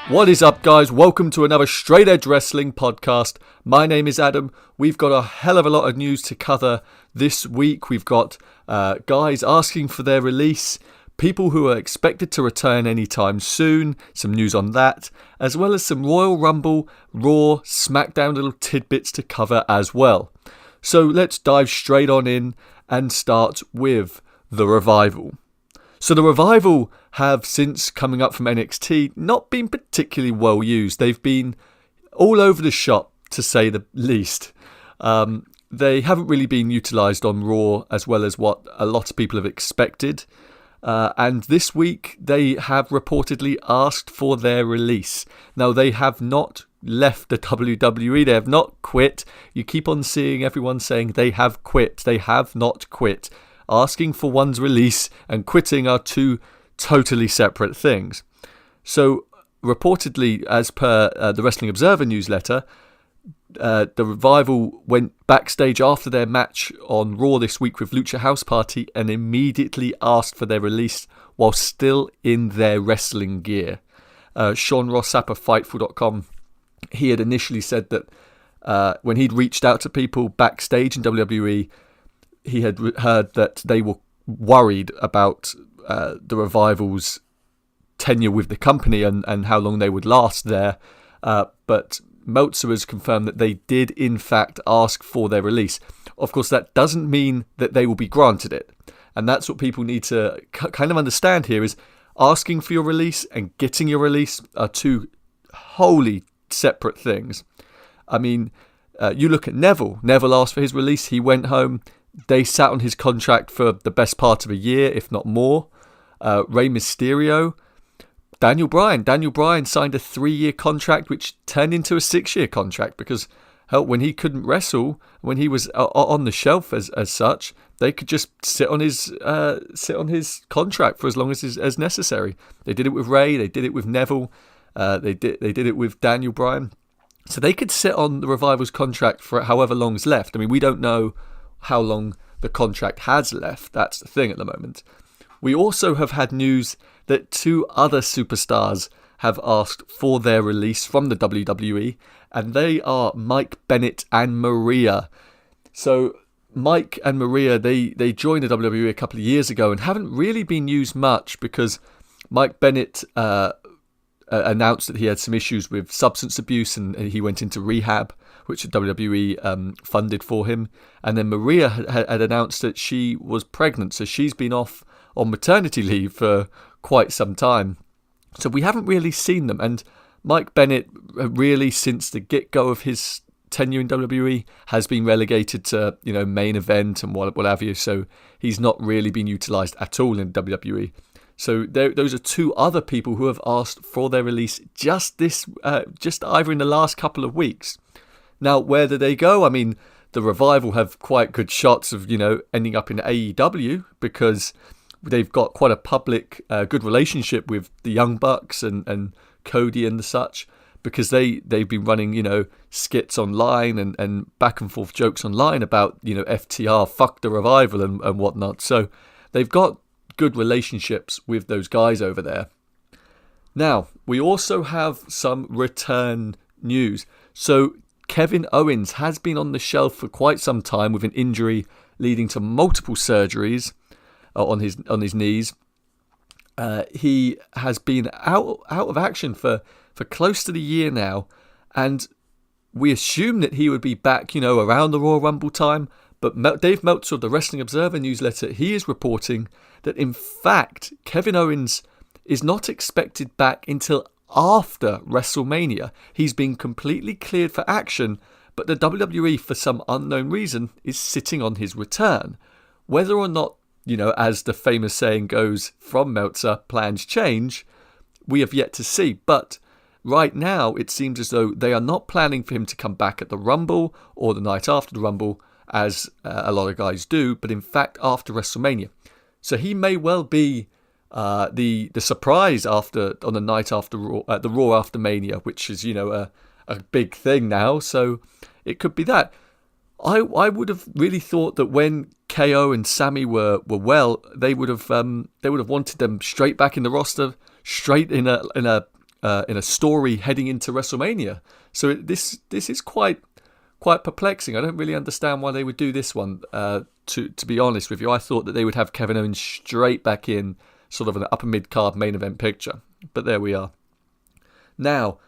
What is up, guys? Welcome to another Straight Edge Wrestling podcast. My name is Adam. We've got a hell of a lot of news to cover this week. We've got guys asking for their release, people who are expected to return anytime soon, some news on that, as well as some Royal Rumble, Raw, SmackDown little tidbits to cover as well. So let's dive straight on in and start with The Revival. So The Revival have, since coming up from NXT, not been particularly well used. They've been all over the shop, to say the least. They haven't really been utilised on Raw as well as what a lot of people have expected. And this week, they have reportedly asked for their release. Now, they have not left the WWE. They have not quit. You keep on seeing everyone saying they have quit. They have not quit. Asking for one's release and quitting are two totally separate things. So, reportedly, as per the Wrestling Observer newsletter, the Revival went backstage after their match on Raw this week with Lucha House Party and immediately asked for their release while still in their wrestling gear. Sean Rossap of Fightful.com, he had initially said that when he'd reached out to people backstage in WWE, he had heard that they were worried about the Revival's tenure with the company and how long they would last there. But Meltzer has confirmed that they did, in fact, ask for their release. Of course, that doesn't mean that they will be granted it. And that's what people need to kind of understand here, is asking for your release and getting your release are two wholly separate things. I mean, you look at Neville. Neville asked for his release. He went home. They sat on his contract for the best part of a year, if not more. Rey Mysterio, Daniel Bryan. Daniel Bryan signed a 3-year contract, which turned into a 6-year contract because, hell, when he couldn't wrestle, when he was on the shelf as such, they could just sit on his contract for as long as necessary. They did it with Rey. They did it with Neville. They did it with Daniel Bryan. So they could sit on the Revival's contract for however long's left. I mean, we don't know how long the contract has left. That's the thing at the moment. We also have had news that 2 other superstars have asked for their release from the WWE, and they are Mike Bennett and Maria. So Mike and Maria, they joined the WWE a couple of years ago and haven't really been used much because Mike Bennett announced that he had some issues with substance abuse and he went into rehab, which the WWE funded for him. And then Maria had announced that she was pregnant, so she's been off on maternity leave for quite some time. So we haven't really seen them. And Mike Bennett, really, since the get-go of his tenure in WWE, has been relegated to, main event and what have you. So he's not really been utilised at all in WWE. So those are 2 other people who have asked for their release just either in the last couple of weeks. Now, where do they go? I mean, the Revival have quite good shots of, ending up in AEW because they've got quite a public, good relationship with the Young Bucks and Cody and the such, because they've been running, skits online and back and forth jokes online about, FTR, fuck the Revival and whatnot. So they've got good relationships with those guys over there. Now, we also have some return news. So Kevin Owens has been on the shelf for quite some time with an injury leading to multiple surgeries on his knees. He has been out of action for close to the year now, and we assume that he would be back, around the Royal Rumble time. But Dave Meltzer of the Wrestling Observer newsletter, he is reporting that in fact Kevin Owens is not expected back until after WrestleMania. He's been completely cleared for action, but the WWE, for some unknown reason, is sitting on his return. Whether or not, as the famous saying goes from Meltzer, plans change, we have yet to see. But right now, it seems as though they are not planning for him to come back at the Rumble or the night after the Rumble, as a lot of guys do, but in fact after WrestleMania. So he may well be the surprise on the night after Raw, the Raw after Mania, which is a big thing now. So it could be that. I would have really thought that when KO and Sammy were well, they would have wanted them straight back in the roster, straight in a in a story heading into WrestleMania. So this is quite perplexing. I don't really understand why they would do this one. To be honest with you, I thought that they would have Kevin Owens straight back in sort of an upper mid-card main event picture. But there we are. Now,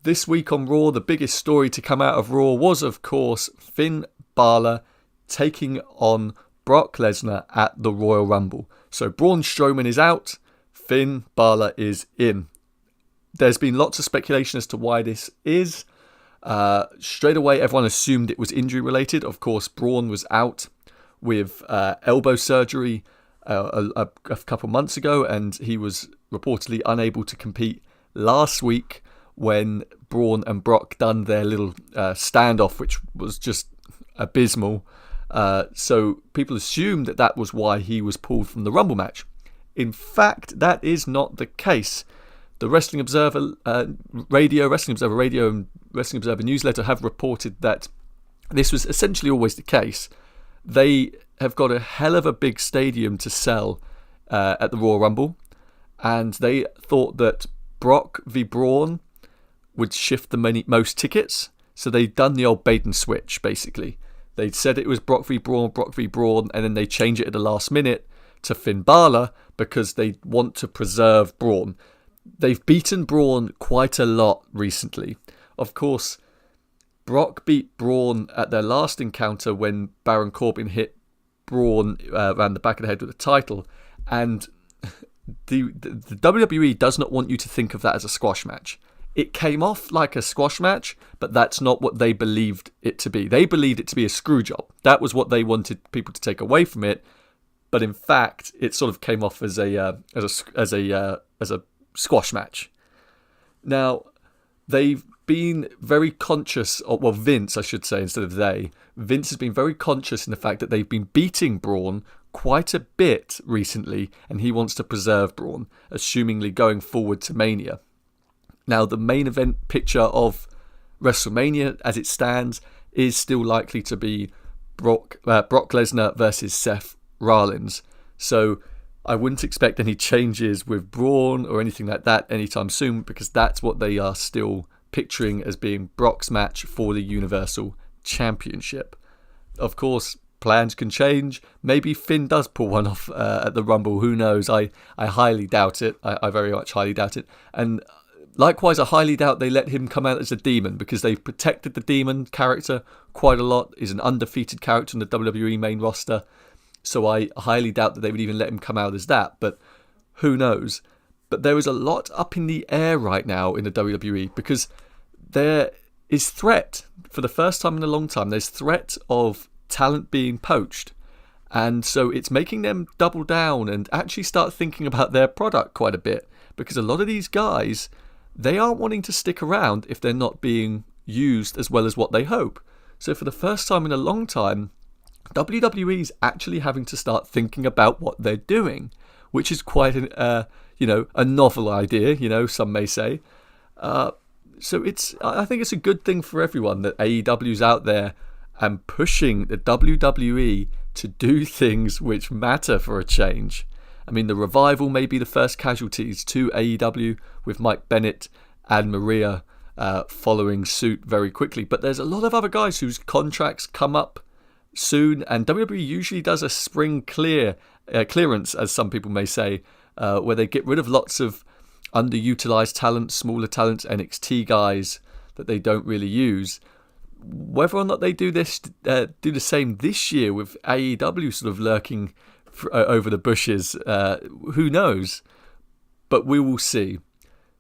this week on Raw, the biggest story to come out of Raw was, of course, Finn Balor taking on Brock Lesnar at the Royal Rumble. So Braun Strowman is out, Finn Balor is in. There's been lots of speculation as to why this is. Straight away, everyone assumed it was injury related. Of course, Braun was out with elbow surgery a couple months ago, and he was reportedly unable to compete last week when Braun and Brock done their little standoff, which was just abysmal. So people assumed that was why he was pulled from the Rumble match. In fact, that is not the case. The Wrestling Observer Radio and Wrestling Observer newsletter have reported that this was essentially always the case. They have got a hell of a big stadium to sell at the Royal Rumble, and they thought that Brock v Braun would shift the most tickets. So they'd done the old bait and switch, basically. They'd said it was Brock v Braun, and then they change it at the last minute to Finn Balor because they want to preserve Braun. They've beaten Braun quite a lot recently. Of course, Brock beat Braun at their last encounter when Baron Corbin hit Braun around the back of the head with a title, and the WWE does not want you to think of that as a squash match. It came off like a squash match, but that's not what they believed it to be. They believed it to be a screw job. That was what they wanted people to take away from it. But in fact, it sort of came off as a squash match. Now, they've been very conscious of, well, Vince, I should say, instead of they. Vince has been very conscious in the fact that they've been beating Braun quite a bit recently, and he wants to preserve Braun, assumingly going forward to Mania. Now, the main event picture of WrestleMania, as it stands, is still likely to be Brock Lesnar versus Seth Rollins. So I wouldn't expect any changes with Braun or anything like that anytime soon, because that's what they are still picturing as being Brock's match for the Universal Championship. Of course, plans can change. Maybe Finn does pull one off at the Rumble. Who knows? I highly doubt it. I very much highly doubt it. And likewise, I highly doubt they let him come out as a demon, because they've protected the demon character quite a lot. He's an undefeated character in the WWE main roster. So I highly doubt that they would even let him come out as that. But who knows? But there is a lot up in the air right now in the WWE, because there is threat. For the first time in a long time, there's threat of talent being poached. And so it's making them double down and actually start thinking about their product quite a bit. Because a lot of these guys, they aren't wanting to stick around if they're not being used as well as what they hope. So for the first time in a long time, WWE is actually having to start thinking about what they're doing, which is quite a novel idea, some may say. So I think it's a good thing for everyone that AEW's out there and pushing the WWE to do things which matter for a change. I mean, the Revival may be the first casualties to AEW, with Mike Bennett and Maria following suit very quickly. But there's a lot of other guys whose contracts come up soon, and WWE usually does a spring clearance, as some people may say, where they get rid of lots of underutilized talent, smaller talents, NXT guys that they don't really use. Whether or not they do the same this year with AEW sort of lurking over the bushes, who knows? But we will see.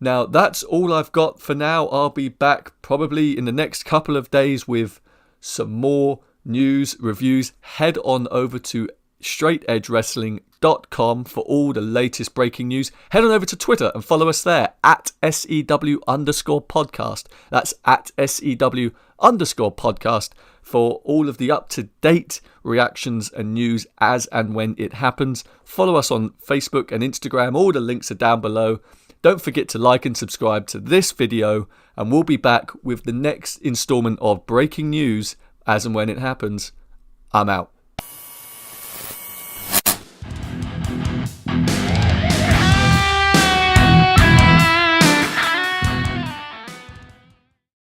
Now, that's all I've got for now. I'll be back probably in the next couple of days with some more news, reviews. Head on over to straightedgewrestling.com for all the latest breaking news. Head on over to Twitter and follow us there at SEW_podcast. That's at SEW_podcast for all of the up-to-date reactions and news as and when it happens. Follow us on Facebook and Instagram. All the links are down below. Don't forget to like and subscribe to this video, and we'll be back with the next installment of breaking news as and when it happens. I'm out.